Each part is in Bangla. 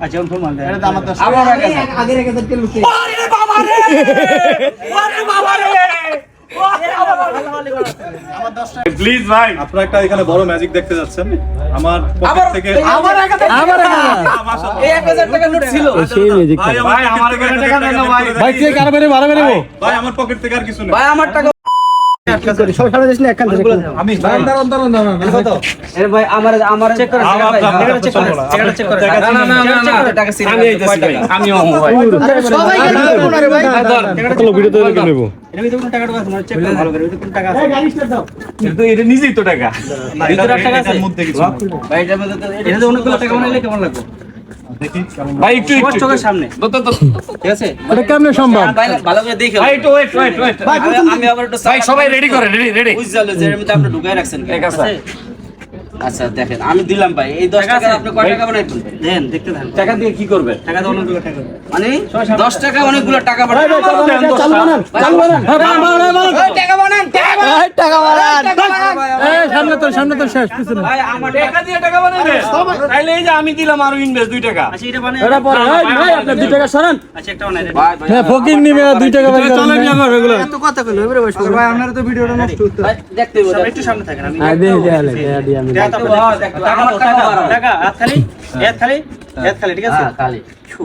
আচ্ছা ফোন মাল দেয়। এটা তো আমার 10 টাকা। আবার আগে রেখে দিতে লুকে আরে বাবা রে আরে বাবা রে আমার 10 টাকা। প্লিজ ভাই, আপনারা একটা এখানে বড় ম্যাজিক দেখতে যাচ্ছেন। আমার পকেট থেকে আবার এই 1000 টাকা নোট ছিল। সেই ম্যাজিক ভাই আমার কাছে টাকা নেই না ভাই। ভাই কে কার বারে মারা মেরে ভাই আমার পকেট থেকে আর কিছু নেই। ভাই আমার টাকা সব সামনে দিস না একখান থেকে আমি দাঁড়ান কত এর ভাই আমার চেক করে ভাই টাকাটা চেক করে টাকাটা চেক করে না টাকা সিল আমি আইতাছি ভাই আমি ভাই সবাই গেল কোন রে ভাই চলো ভিডিও তৈরি করে নেব এর ভিতরে কোন টাকাটা আছে চেক করে ভালো করে ভিতরে কোন টাকা আছে এই গাড়ি স্টার্ট দাও কিন্তু এটা নিজেই তো টাকা। ভিতরে টাকা আছে এটার মধ্যে কিছু নেই। ভাই এটার মধ্যে তো এটা অনেকগুলো টাকা বানাইলে কেমন লাগবে দেখি কেমন ভাই একটু চোখের সামনে ঠিক আছে এটা কেমনে সম্ভব ভাই ভালো করে দেখো ভাই একটু ওয়েট আমি আবার একটু ভাই সবাই রেডি করেন, রেডি। বুঝালো যে এর মধ্যে আপনি ঢুকায় রাখছেন ঠিক আছে আচ্ছা দেখেন আমি দিলাম ভাই এই 10 টাকা আপনি কয় টাকা বানাইছেন দেন দেখতে দেন টাকা দিয়ে কি করবে? টাকা তো অনেকগুলো টাকা মানে 10 টাকা অনেকগুলো টাকা ভাই বানাই চালু বানান চালু বানান টাকা বানান টাকা বানান এই সামনে তো শেষ পিছনে ভাই আমার টাকা দিয়ে টাকা বানাইবে? তাইলে এই যে আমি দিলাম আরো ইনভেস্ট 2 টাকা। আচ্ছা এটা বানাই এটা পরে ভাই আপনি 2 টাকা সরান আচ্ছা একটা বানাই ভাই হ্যাঁ ফকির নিবে 2 টাকা ভাই চলে নিয়ে আমার এগুলো এত কথা কইলো এবারে বসো ভাই আপনারা তো ভিডিওটা নষ্ট হতো ভাই দেখতে হবে একটু সামনে থাকেন আমি আই দে দে আমি আমার টাকা হাত খালি ঠিক আছে খালি ছু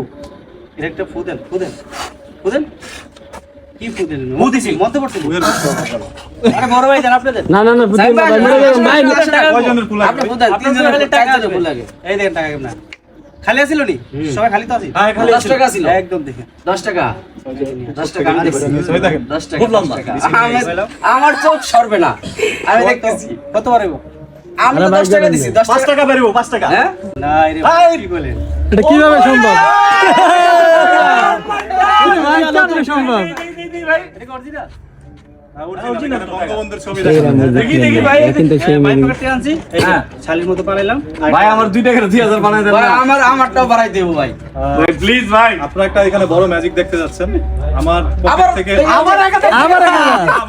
এটা একটা ফুদেন কি ফুদেন মুদিছি মত পড়ছে আরে বড় ভাই জান আপনাদের না বুঝুন ভাই মেরে গেলেন ভাই কয়জনের ফুল আপনি ফুদেন তিনজন খালি টাকা দেব লাগে এই দেখেন টাকা কেমন খালি আছিল নি সবাই খালি তো আছে হ্যাঁ, খালি 10 টাকা ছিল একদম দেখেন 10 টাকা আমি দেখছি সবাই দেখেন 10 টাকা আমার চোখ সরবে না আমি দেখতেছি কত পারবো আমি তো 10 টাকা দিছি 5 টাকা বেরবো 5 টাকা। হ্যাঁ না রে কি বলেন এটা কিভাবে সম্ভব ভাই কেমনে সম্ভব বঙ্গবন্ধুর ছবি দেখি ভাই কিন্তু সেই ভাই পকেটে আনছি এই যে ছালির মতো বানাইলাম ভাই আমার 2 টাকা 2000 বানাই দেন ভাই না। আমারটাও বাড়াই দেব ভাই ভাই প্লিজ ভাই, আপনারা একটা এখানে বড় ম্যাজিক দেখতে যাচ্ছেন। আমার পকেট থেকে আবার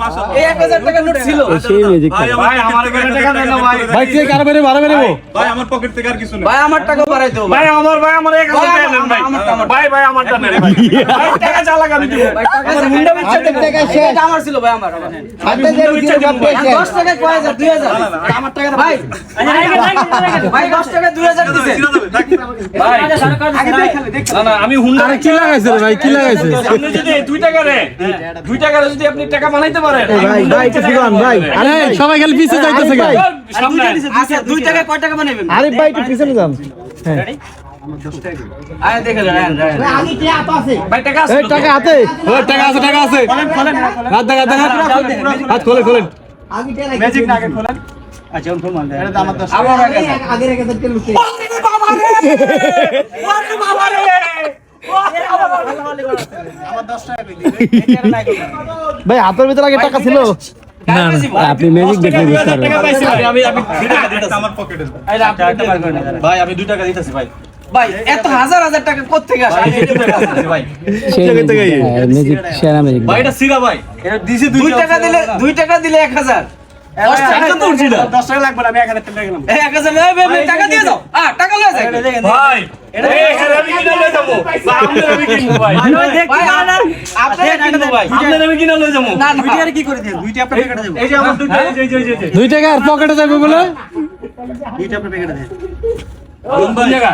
মাশাআল্লাহ। এই 1000 টাকা নোট ছিল সেই ম্যাজিক ভাই আমার কাছে টাকা নেই না ভাই। ভাই কে কার বারে মারা মেরে ভাই আমার পকেট থেকে আর কিছু নেই। ভাই আমারটাও বাড়াই দেব ভাই আমার 1000 টাকা নেন ভাই। ভাই আমারটা নেন ভাই। ভাই টাকা চালাক আমি দিব। ভাই টাকা আমার মুন্ডা বেচে টাকা এটা আমার ছিল ভাই আমার আমি মুন্ডা বিচ্ছা দিব ভাই। 10 টাকা 1000 2000 আমার টাকা ভাই ভাই 10 টাকা 2000 দিছে ভাই আগে দেখ না আমি হুন্ডা আরে কি লাগাইছে রে ভাই কি লাগাইছে আপনি যদি 2 টাকা রে 2 টাকা যদি আপনি টাকা বানাইতে পারেন ভাই একটু ফিগান ভাই আরে সবাই খালি পিছে যাইতেছে গা সামনে আচ্ছা 2 টাকা কয় টাকা বানাবেন আরে ভাই একটু পিছনে যান আয় দেখেন আগে কি আপ আছে ভাই টাকা এই টাকা হাতে ওই টাকা আছে হাত দেখা হাত খোলেন আগে টেরা ম্যাজিক না আগে খোলেন আচ্ছা ফোন মাল দেয় এটা তো আমার 10 টাকা। আবার আগে রেখে দিতে লুকে আমার 10 টাকা কই ভাই হাতের ভিতরে আগে টাকা ছিল না আপনি ম্যাজিক দেখে বুঝতে পারবেন টাকা পাইছি আমি 2 টাকা দিতেছি আমার পকেটে ভাই আমি 2 টাকা দিতেছি ভাই ভাই এত হাজার হাজার টাকা কোথা থেকে আসে ভাই সেই ম্যাজিক সেরা ম্যাজিক ভাই এটা সিরা ভাই এটা দিছি 2 টাকা দিলে 1000 10 টাকা তো উঠছিল 10 টাকা লাগবে না, আমি 1000 টাকা গেলাম। 1000 টাকা দিয়ে দাও টাকা লয়ে যাও ভাই এই আমি কিনা লই যাবো ভাই আমি কিনবো ভাই ভাই আপনি কিনবো ভাই আমি কিনা লই যাবো না দুইটা কি করে দেন দুইটা আপনি পেকেটে দেব এই যে আমার 2 এই 2 টাকা আর পকেটে যাবে বলে দুইটা আপনি পেকেটে দেন কোন জায়গা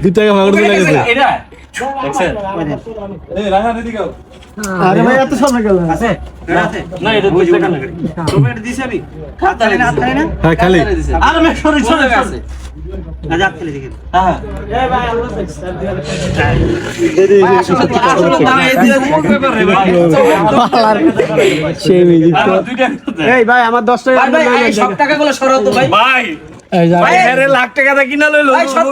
2 টাকা মাগড় চলে গেছে এটা দেখছেন এই রাহা এদিকে আও আরে ভাই এত সামনে গেল আছে না এটা 2 টাকা লাগে পেকেটে দিছি আমি হাততালি না হ্যাঁ খালি আরে মে সরি সরি আছে না হাততালি দেখেন হ্যাঁ সেই ম্যাজিক আমার 2 টাকা এই ভাই আমার 10 টাকা ভাই ভাই সব টাকাগুলো সরাও তো ভাই ভাই এই যা ভাই এর লাখ টাকা দা কিনা লইলো ভাই সব